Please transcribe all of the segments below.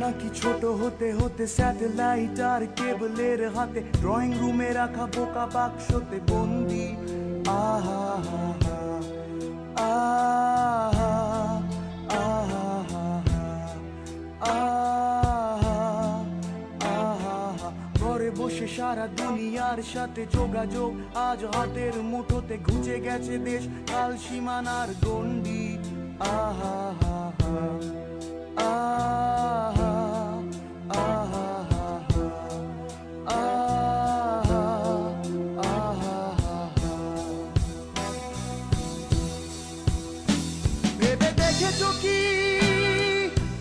নাকি ছোট হতে হতে স্যাটেলাইট আর কেবলের হাতে ড্রয়িং রুমে রাখা বোকা বাক্সতে বন্দি। আহা হা হা আহা আহা আহা ঘরে বসে সারা দুনিয়ার সাথে যোগাযোগ আজ হাতের মুঠোতে, ঘুচে গেছে দেশ কাল সীমানার গণ্ডি। আহা হা হা আহা আহা আহা আহা ভেবে দেখেছো কি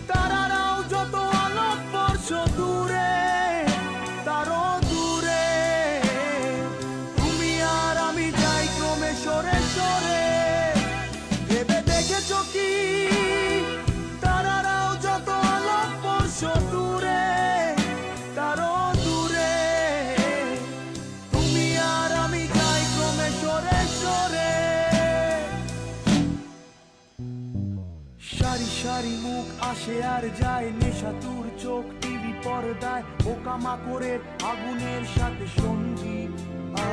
তারারাও যত আলোক বর্ষ দূরে, তারও দূরে তুমি আর আমি যাই ক্রমে সরে সরে। ভেবে দেখেছো কি তারারাও যত আলোক বর্ষ দূরে, তারও দূরে তুমি আর আমি যাই ক্রমে সরে সরে। সারি সারি মুখ আসে আর যায়, নেশাতুর চোখ টিভি পর্দায় পোকামাকড়ের আগুনের সাথে সঙ্গী।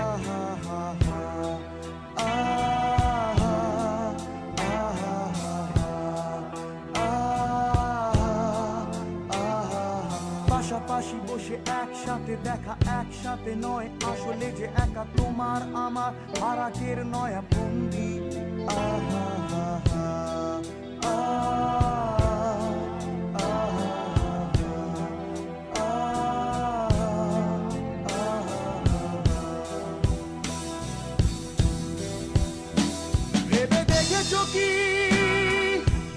আহা হা হা আহা আহা আহা পাশাপাশি বসে একসাথে দেখা, একসাথে নয় আসলে যে একা তোমার আমার ফারাকের নয়া বন্দি। আহা হা হা ভেবে দেখেছো কি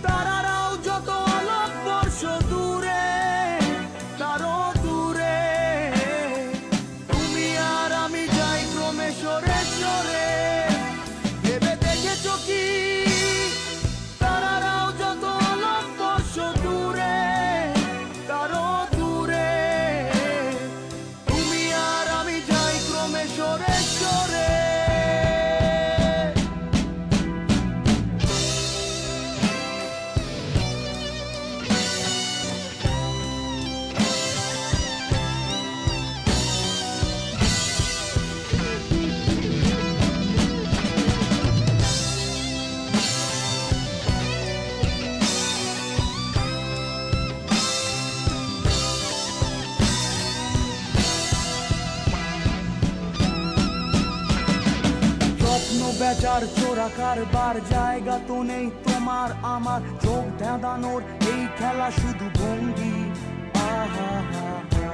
তারারাও যত আলোক বর্ষ দূরে, তারও দূরে তুমি আর আমি যাই ক্রমে সরে সরে। ভেবে দেখেছো কি তারারাও যত আলোক বর্ষ দূরে, তারও দূরে তুমি আর আমি যাই ক্রমে সরে সরে। স্বপ্ন বেচার চোরা কারবার, জায়গা তো নেই তোমার আমার, চোখ ধাঁধানোর এই খেলা শুধু ভঙ্গি। আহা হা হা